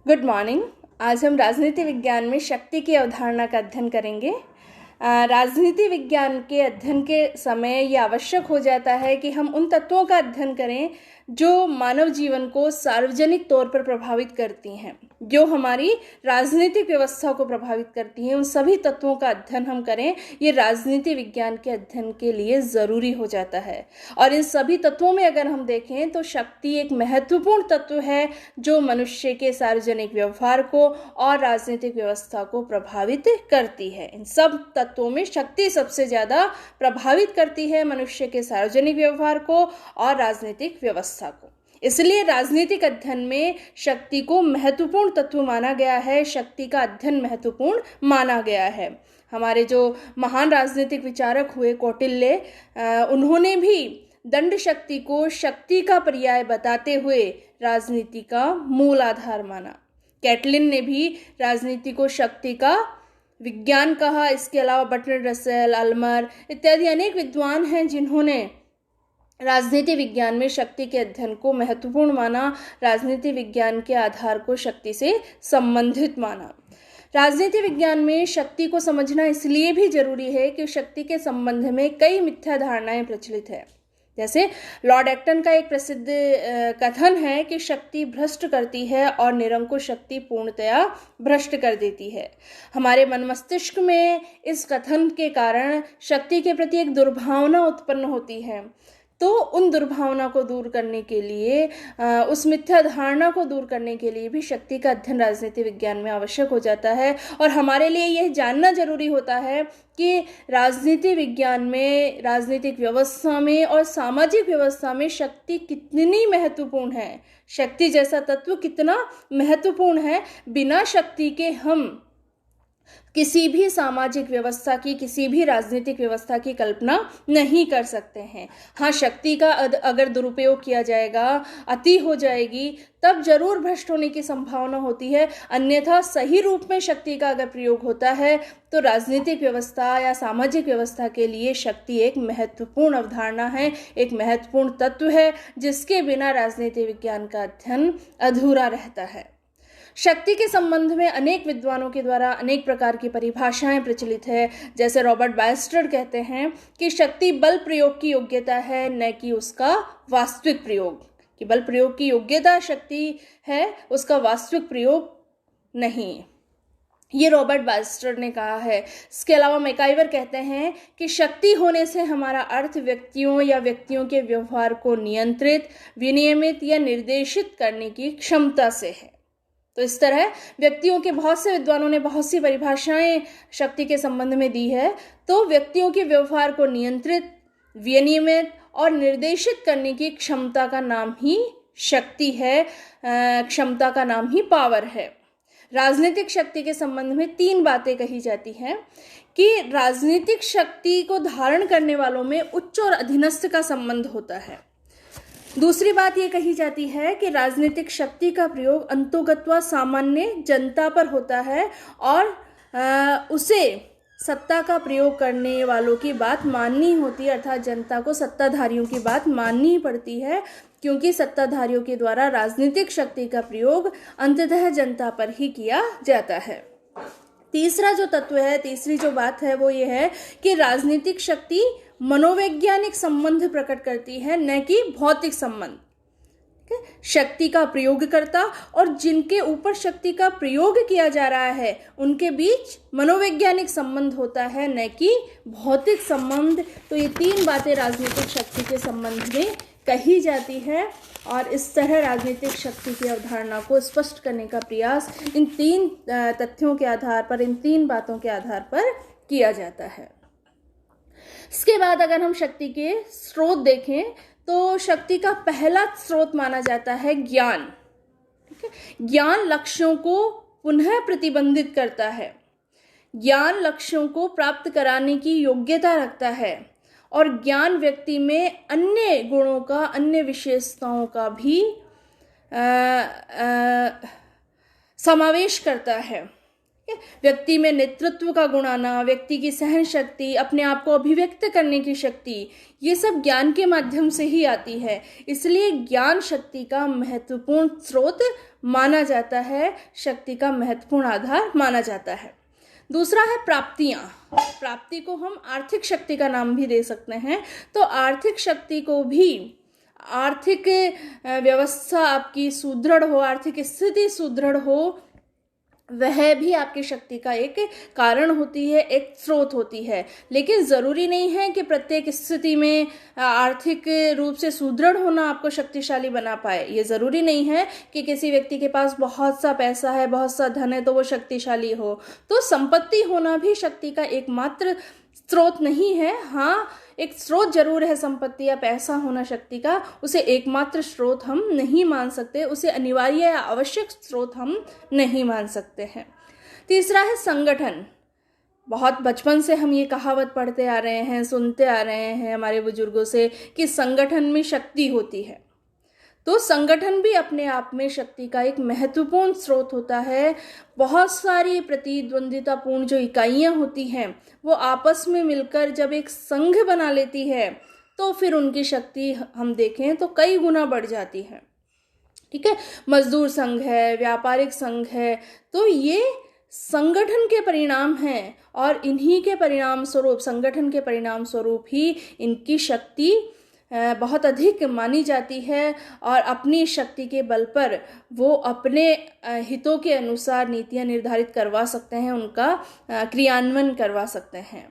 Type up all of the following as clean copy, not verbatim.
Good morning. आज हम राजनीति विज्ञान में शक्ति की अवधारणा का अध्ययन करेंगे। राजनीति विज्ञान के अध्ययन के समय ये आवश्यक हो जाता है कि हम उन तत्वों का अध्ययन करें जो मानव जीवन को सार्वजनिक तौर पर प्रभावित करती हैं, जो हमारी राजनीतिक व्यवस्था को प्रभावित करती हैं। उन सभी तत्वों का अध्ययन हम करें, ये राजनीति विज्ञान के अध्ययन के लिए ज़रूरी हो जाता है। और इन सभी तत्वों में अगर हम देखें तो शक्ति एक महत्वपूर्ण तत्व है जो मनुष्य के सार्वजनिक व्यवहार को और राजनीतिक व्यवस्था को प्रभावित करती है। इन सब तत्वों में शक्ति सबसे ज़्यादा प्रभावित करती है मनुष्य के सार्वजनिक व्यवहार को और राजनीतिक व्यवस्था को। इसलिए राजनीतिक अध्ययन में शक्ति को महत्वपूर्ण तत्व माना गया है, शक्ति का अध्ययन महत्वपूर्ण माना गया है। हमारे जो महान राजनीतिक विचारक हुए कौटिल्य, उन्होंने भी दंड शक्ति को शक्ति का पर्याय बताते हुए राजनीति का मूल आधार माना। कैटलिन ने भी राजनीति को शक्ति का विज्ञान कहा। इसके अलावा बर्ट्रैंड रसेल, अल्मर इत्यादि अनेक विद्वान हैं जिन्होंने राजनीति विज्ञान में शक्ति के अध्ययन को महत्वपूर्ण माना, राजनीति विज्ञान के आधार को शक्ति से संबंधित माना। राजनीति विज्ञान में शक्ति को समझना इसलिए भी जरूरी है कि शक्ति के संबंध में कई मिथ्या धारणाएं प्रचलित है। जैसे लॉर्ड एक्टन का एक प्रसिद्ध कथन है कि शक्ति भ्रष्ट करती है और निरंकुश शक्ति पूर्णतया भ्रष्ट कर देती है। हमारे मन मस्तिष्क में इस कथन के कारण शक्ति के प्रति एक दुर्भावना उत्पन्न होती है। तो उन दुर्भावना को दूर करने के लिए, उस मिथ्या धारणा को दूर करने के लिए भी शक्ति का अध्ययन राजनीति विज्ञान में आवश्यक हो जाता है। और हमारे लिए यह जानना जरूरी होता है कि राजनीति विज्ञान में, राजनीतिक व्यवस्था में और सामाजिक व्यवस्था में शक्ति कितनी महत्वपूर्ण है, शक्ति जैसा तत्व कितना महत्वपूर्ण है। बिना शक्ति के हम किसी भी सामाजिक व्यवस्था की, किसी भी राजनीतिक व्यवस्था की कल्पना नहीं कर सकते हैं। हाँ, शक्ति का अगर दुरुपयोग किया जाएगा, अति हो जाएगी, तब जरूर भ्रष्ट होने की संभावना होती है। अन्यथा सही रूप में शक्ति का अगर प्रयोग होता है तो राजनीतिक व्यवस्था या सामाजिक व्यवस्था के लिए शक्ति एक महत्वपूर्ण अवधारणा है, एक महत्वपूर्ण तत्व है, जिसके बिना राजनीति विज्ञान का अध्ययन अधूरा रहता है। शक्ति के संबंध में अनेक विद्वानों के द्वारा अनेक प्रकार की परिभाषाएं प्रचलित है। जैसे रॉबर्ट बायस्टर कहते हैं कि शक्ति बल प्रयोग की योग्यता है, न कि उसका वास्तविक प्रयोग। कि बल प्रयोग की योग्यता शक्ति है, उसका वास्तविक प्रयोग नहीं। ये रॉबर्ट बायस्टर ने कहा है। इसके अलावा मैकाइवर कहते हैं कि शक्ति होने से हमारा अर्थ व्यक्तियों या व्यक्तियों के व्यवहार को नियंत्रित, विनियमित या निर्देशित करने की क्षमता से है। तो इस तरह व्यक्तियों के बहुत से विद्वानों ने बहुत सी परिभाषाएं शक्ति के संबंध में दी है। तो व्यक्तियों के व्यवहार को नियंत्रित, विनियमित और निर्देशित करने की क्षमता का नाम ही शक्ति है, क्षमता का नाम ही पावर है। राजनीतिक शक्ति के संबंध में 3 बातें कही जाती हैं कि राजनीतिक शक्ति को धारण करने वालों में उच्च और अधीनस्थ का संबंध होता है। दूसरी बात यह कही जाती है कि राजनीतिक शक्ति का प्रयोग अंतोगत्वा सामान्य जनता पर होता है और उसे सत्ता का प्रयोग करने वालों की बात माननी होती है, अर्थात जनता को सत्ताधारियों की बात माननी पड़ती है, क्योंकि सत्ताधारियों के द्वारा राजनीतिक शक्ति का प्रयोग अंततः जनता पर ही किया जाता है। तीसरा जो तत्व है, तीसरी जो बात है वो ये है कि राजनीतिक शक्ति मनोवैज्ञानिक संबंध प्रकट करती है, न कि भौतिक संबंध। शक्ति का प्रयोगकर्ता और जिनके ऊपर शक्ति का प्रयोग किया जा रहा है उनके बीच मनोवैज्ञानिक संबंध होता है, न कि भौतिक संबंध। तो ये 3 बातें राजनीतिक शक्ति के संबंध में कही जाती है और इस तरह राजनीतिक शक्ति की अवधारणा को स्पष्ट करने का प्रयास इन 3 तथ्यों के आधार पर, इन 3 बातों के आधार पर किया जाता है। इसके बाद अगर हम शक्ति के स्रोत देखें तो शक्ति का पहला स्रोत माना जाता है ज्ञान। ठीक है, ज्ञान लक्ष्यों को पुनः प्रतिबंधित करता है, ज्ञान लक्ष्यों को प्राप्त कराने की योग्यता रखता है और ज्ञान व्यक्ति में अन्य गुणों का, अन्य विशेषताओं का भी समावेश करता है। व्यक्ति में नेतृत्व का गुण आना, व्यक्ति की सहन शक्ति, अपने आप को अभिव्यक्त करने की शक्ति, ये सब ज्ञान के माध्यम से ही आती है। इसलिए ज्ञान शक्ति का महत्वपूर्ण स्रोत माना जाता है, शक्ति का महत्वपूर्ण आधार माना जाता है। दूसरा है प्राप्तियां। प्राप्ति को हम आर्थिक शक्ति का नाम भी दे सकते हैं। तो आर्थिक शक्ति को भी, आर्थिक व्यवस्था आपकी सुदृढ़ हो, आर्थिक स्थिति सुदृढ़ हो, वह भी आपकी शक्ति का एक कारण होती है, एक स्रोत होती है। लेकिन ज़रूरी नहीं है कि प्रत्येक स्थिति में आर्थिक रूप से सुदृढ़ होना आपको शक्तिशाली बना पाए। ये ज़रूरी नहीं है कि किसी व्यक्ति के पास बहुत सा पैसा है, बहुत सा धन है तो वो शक्तिशाली हो। तो संपत्ति होना भी शक्ति का एकमात्र स्रोत नहीं है। हाँ, एक स्रोत जरूर है संपत्ति या पैसा होना शक्ति का, उसे एकमात्र स्रोत हम नहीं मान सकते, उसे अनिवार्य या आवश्यक स्रोत हम नहीं मान सकते हैं। तीसरा है संगठन। बहुत बचपन से हम ये कहावत पढ़ते आ रहे हैं, सुनते आ रहे हैं हमारे बुजुर्गों से कि संगठन में शक्ति होती है। तो संगठन भी अपने आप में शक्ति का एक महत्वपूर्ण स्रोत होता है। बहुत सारी प्रतिद्वंदितापूर्ण जो इकाइयां होती हैं वो आपस में मिलकर जब एक संघ बना लेती है तो फिर उनकी शक्ति हम देखें तो कई गुना बढ़ जाती है। ठीक है, मजदूर संघ है, व्यापारिक संघ है, तो ये संगठन के परिणाम हैं और इन्हीं के परिणाम स्वरूप, संगठन के परिणाम स्वरूप ही इनकी शक्ति बहुत अधिक मानी जाती है और अपनी शक्ति के बल पर वो अपने हितों के अनुसार नीतियां निर्धारित करवा सकते हैं, उनका क्रियान्वयन करवा सकते हैं।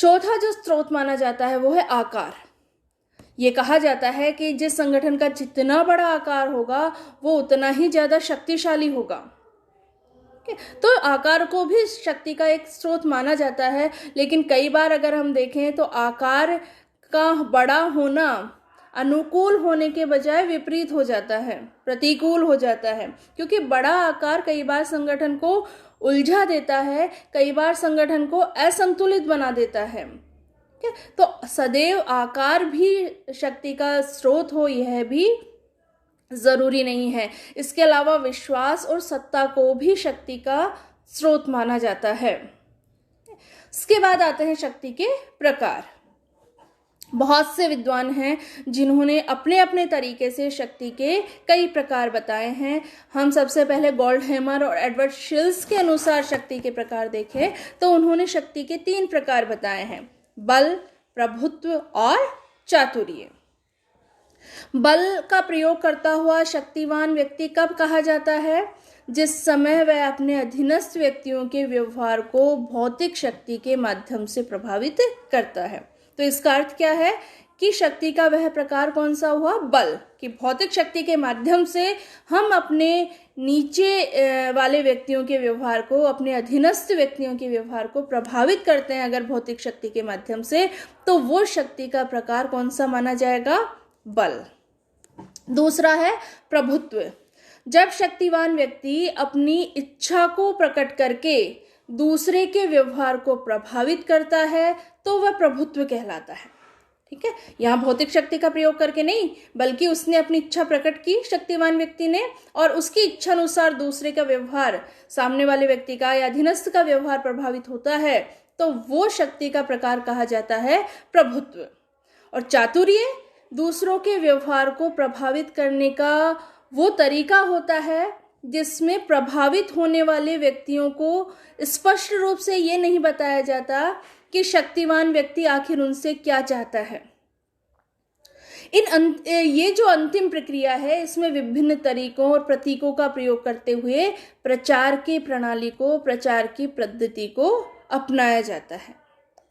चौथा जो स्रोत माना जाता है वो है आकार। ये कहा जाता है कि जिस संगठन का जितना बड़ा आकार होगा वो उतना ही ज़्यादा शक्तिशाली होगा। तो आकार को भी शक्ति का एक स्रोत माना जाता है। लेकिन कई बार अगर हम देखें तो आकार का बड़ा होना अनुकूल होने के बजाय विपरीत हो जाता है, प्रतिकूल हो जाता है, क्योंकि बड़ा आकार कई बार संगठन को उलझा देता है, कई बार संगठन को असंतुलित बना देता है। तो सदैव आकार भी शक्ति का स्रोत हो यह भी जरूरी नहीं है। इसके अलावा विश्वास और सत्ता को भी शक्ति का स्रोत माना जाता है। इसके बाद आते हैं शक्ति के प्रकार। बहुत से विद्वान हैं जिन्होंने अपने अपने तरीके से शक्ति के कई प्रकार बताए हैं। हम सबसे पहले गोल्डहैमर और एडवर्ड शिल्स के अनुसार शक्ति के प्रकार देखें तो उन्होंने शक्ति के 3 प्रकार बताए हैं: बल, प्रभुत्व और चातुर्य। बल का प्रयोग करता हुआ शक्तिवान व्यक्ति कब कहा जाता है? जिस समय वह अपने अधीनस्थ व्यक्तियों के व्यवहार को भौतिक शक्ति के माध्यम से प्रभावित करता है। तो इसका अर्थ क्या है कि शक्ति का वह प्रकार कौन सा हुआ? बल, कि भौतिक शक्ति के माध्यम से हम अपने नीचे वाले व्यक्तियों के व्यवहार को, अपने अधीनस्थ व्यक्तियों के व्यवहार को प्रभावित करते हैं अगर भौतिक शक्ति के माध्यम से, तो वो शक्ति का प्रकार कौन सा माना जाएगा? बल। दूसरा है प्रभुत्व। जब शक्तिवान व्यक्ति अपनी इच्छा को प्रकट करके दूसरे के व्यवहार को प्रभावित करता है तो वह प्रभुत्व कहलाता है। ठीक है, यहाँ भौतिक शक्ति का प्रयोग करके नहीं, बल्कि उसने अपनी इच्छा प्रकट की शक्तिवान व्यक्ति ने, और उसकी इच्छा अनुसार दूसरे का व्यवहार, सामने वाले व्यक्ति का या अधीनस्थ का व्यवहार प्रभावित होता है, तो वो शक्ति का प्रकार कहा जाता है प्रभुत्व। और चातुर्य दूसरों के व्यवहार को प्रभावित करने का वो तरीका होता है जिसमें प्रभावित होने वाले व्यक्तियों को स्पष्ट रूप से ये नहीं बताया जाता कि शक्तिवान व्यक्ति आखिर उनसे क्या चाहता है। ये जो अंतिम प्रक्रिया है इसमें विभिन्न तरीकों और प्रतीकों का प्रयोग करते हुए प्रचार की प्रणाली को, प्रचार की पद्धति को अपनाया जाता है।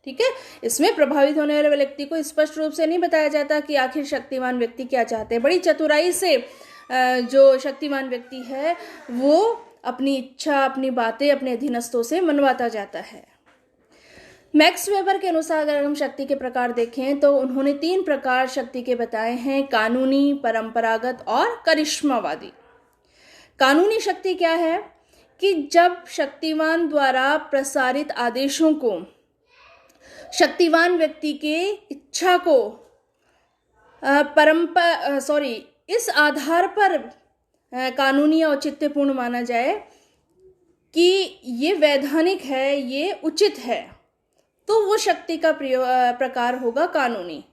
ठीक है, इसमें प्रभावित होने वाले व्यक्ति को स्पष्ट रूप से नहीं बताया जाता कि आखिर शक्तिवान व्यक्ति क्या चाहते हैं। बड़ी चतुराई से जो शक्तिवान व्यक्ति है वो अपनी इच्छा, अपनी बातें अपने अधीनस्थों से मनवाता जाता है। मैक्स वेबर के अनुसार अगर हम शक्ति के प्रकार देखें तो उन्होंने 3 प्रकार शक्ति के बताए हैं: कानूनी, परंपरागत और करिश्मावादी। कानूनी शक्ति क्या है कि जब शक्तिवान द्वारा प्रसारित आदेशों को शक्तिवान व्यक्ति के इच्छा को इस आधार पर कानूनी और औचित्यपूर्ण माना जाए कि ये वैधानिक है, ये उचित है, तो वो शक्ति का प्रकार होगा कानूनी।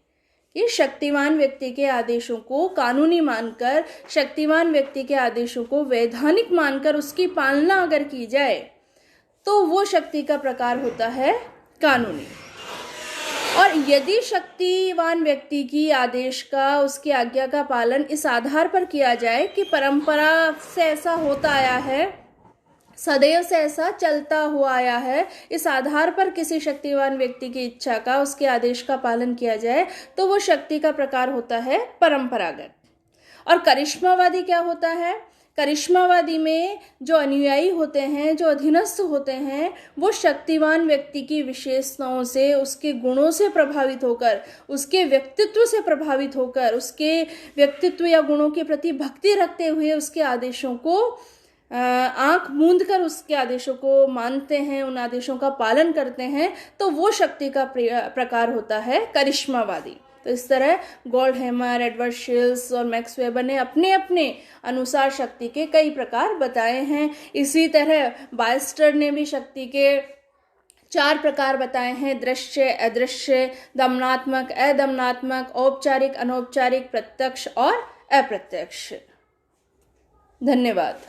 कि शक्तिमान व्यक्ति के आदेशों को कानूनी मानकर, शक्तिमान व्यक्ति के आदेशों को वैधानिक मानकर उसकी पालना अगर की जाए तो वो शक्ति का प्रकार होता है कानूनी। और यदि शक्तिवान व्यक्ति की आदेश का, उसकी आज्ञा का पालन इस आधार पर किया जाए कि परंपरा से ऐसा होता आया है, सदैव से ऐसा चलता हुआ आया है, इस आधार पर किसी शक्तिवान व्यक्ति की इच्छा का, उसके आदेश का पालन किया जाए तो वो शक्ति का प्रकार होता है परंपरागत। और करिश्मावादी क्या होता है? करिश्मावादी में जो अनुयायी होते हैं, जो अधीनस्थ होते हैं, वो शक्तिवान व्यक्ति की विशेषताओं से, उसके गुणों से प्रभावित होकर, उसके व्यक्तित्व से प्रभावित होकर, उसके व्यक्तित्व या गुणों के प्रति भक्ति रखते हुए उसके आदेशों को आंख मूंद कर उसके आदेशों को मानते हैं, उन आदेशों का पालन करते हैं, तो वो शक्ति का प्रकार होता है करिश्मावादी। तो इस तरह गोल्डहैमर, एडवर्ड शिल्स और मैक्स वेबर ने अपने अपने अनुसार शक्ति के कई प्रकार बताए हैं। इसी तरह बायस्टर ने भी शक्ति के 4 प्रकार बताए हैं: दृश्य, अदृश्य, दमनात्मक, अदमनात्मक, औपचारिक, अनौपचारिक, प्रत्यक्ष और अप्रत्यक्ष। धन्यवाद।